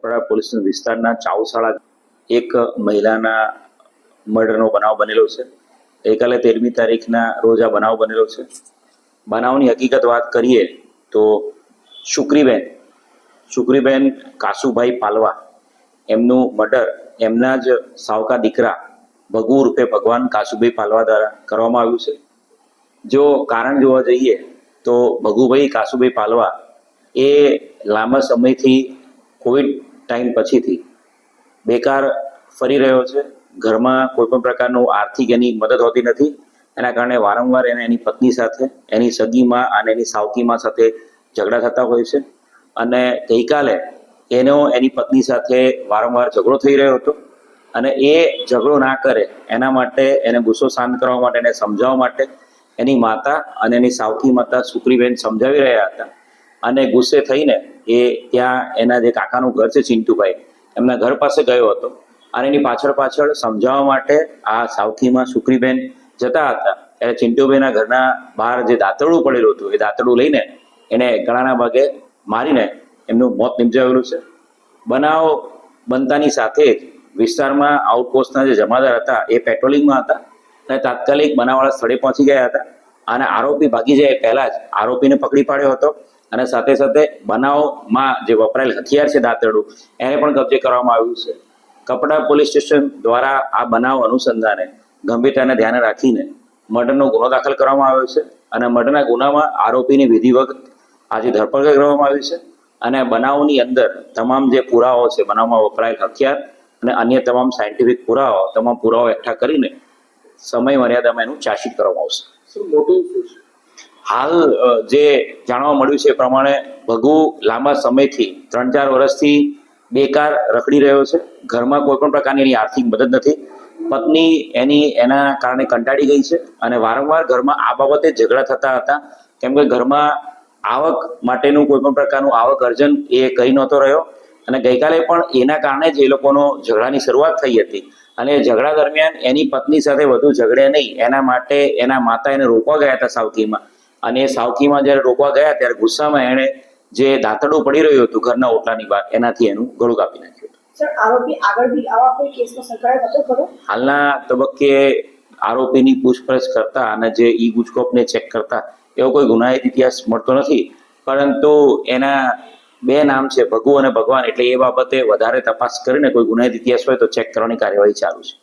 Kaprada police વિસ્તારના ચાવશાળા એક મહિલાના મર્ડરનો બનાવ બનેલો છે। ગઈકાલે 13મી તારીખના રોજ આ બનાવ બનેલો છે। બનાવની હકીકત વાત કરીએ તો શુક્રીબેન કાસુભાઈ પાલવા એમનું મર્ડર એમના જ સાવકા દીકરા ભગુ રૂપે ભગવાન કાસુભાઈ પાલવા દ્વારા કરવામાં આવ્યું છે। જો કારણ જોવા જઈએ તો ભગુભાઈ કાસુભાઈ પાલવા એ લાંબા સમયથી કોવિડ ટાઈમ પછીથી બેકાર ફરી રહ્યો છે। ઘરમાં કોઈ પણ પ્રકારનું આર્થિક એની મદદ હોતી નથી, એના કારણે વારંવાર એને એની પત્ની સાથે, એની સગીમાં અને એની સાવકીમાં સાથે ઝઘડા થતા હોય છે। અને ગઈકાલે એની પત્ની સાથે વારંવાર ઝઘડો થઈ રહ્યો હતો અને એ ઝઘડો ના કરે એના માટે એને ગુસ્સો શાંત કરવા માટે, એને સમજાવવા માટે એની માતા અને એની સાવકી માતા શુક્રીબેન સમજાવી રહ્યા હતા અને ગુસ્સે થઈને એ ત્યાં એના જે કાકાનું ઘર છે ચિંટુભાઈ, એમના ઘર પાસે ગયો હતો અને એની પાછળ સમજાવવા માટે આ સાવકીમાં શુક્રીબેન જતા હતા ત્યારે ચિંટુભાઈના ઘરના બહાર જે દાંતરડું પડેલું હતું એ દાંતરડું લઈને એને ગળાના ભાગે મારીને એમનું મોત નિપજાવેલું છે। બનાવ બનતાની સાથે જ વિસ્તારમાં આઉટપોસ્ટના જે જમાદાર હતા એ પેટ્રોલિંગમાં હતા અને તાત્કાલિક બનાવવાળા સ્થળે પહોંચી ગયા હતા અને આરોપી ભાગી જાય પહેલાં જ આરોપીને પકડી પાડ્યો હતો અને સાથે સાથે બનાવમાં જે વપરાયેલ હથિયાર છે દાંતરડું એને પણ કબજે કરવામાં આવ્યું છે। કપરાડા પોલીસ સ્ટેશન દ્વારા આ બનાવ અનુસંધાને ગંભીરતાને ધ્યાને રાખીને મર્ડરનો ગુનો દાખલ કરવામાં આવ્યો છે અને મર્ડરના ગુનામાં આરોપીની વિધિવત આજે ધરપકડ કરવામાં આવી છે અને બનાવની અંદર તમામ જે પુરાવાઓ છે, બનાવમાં વપરાયેલ હથિયાર અને અન્ય તમામ સાયન્ટિફિક તમામ પુરાવાઓ એકઠા કરીને સમય મર્યાદામાં એનું ચાર્જશીટ કરવામાં આવશે। હાલ જે જાણવા મળ્યું છે એ પ્રમાણે ભગુ લાંબા સમયથી 3-4 વર્ષથી બેકાર રખડી રહ્યો છે। ઘરમાં કોઈ પણ પ્રકારની એની આર્થિક મદદ નથી, પત્ની એના કારણે કંટાળી ગઈ છે અને વારંવાર ઘરમાં આ બાબતે ઝઘડા થતા હતા કેમ કે ઘરમાં આવક માટેનું કોઈ પણ પ્રકારનું આવક અર્જન એ કહી નહોતો રહ્યો અને ગઈકાલે પણ એના કારણે જ એ લોકોનો ઝઘડાની શરૂઆત થઈ હતી અને ઝઘડા દરમિયાન એની પત્ની સાથે વધુ ઝઘડે નહીં એના માટે એના માતા એને રોકવા ગયા હતા સાવકીમાં અને એ સાવકીમાં જ્યારે રોકવા ગયા ત્યારે ગુસ્સામાં એણે જે દાંતરડું પડી રહ્યું હતું ઘરના ઓટલાની બહાર એનાથી એનું ગળું કાપી નાખ્યું હતું। આરોપી આગળ બી આવા કોઈ કેસમાં સંકળાયેલો હતો ખરો? હાલના તબક્કે આરોપીની પૂછપરછ કરતા અને જે ઈ ગુજકોપને ચેક કરતા એવો કોઈ ગુનાહિત ઇતિહાસ મળતો નથી, પરંતુ એના 2 નામ છે ભગુ અને ભગવાન, એટલે એ બાબતે વધારે તપાસ કરીને કોઈ ગુનાહિત ઇતિહાસ હોય તો ચેક કરવાની કાર્યવાહી ચાલુ છે।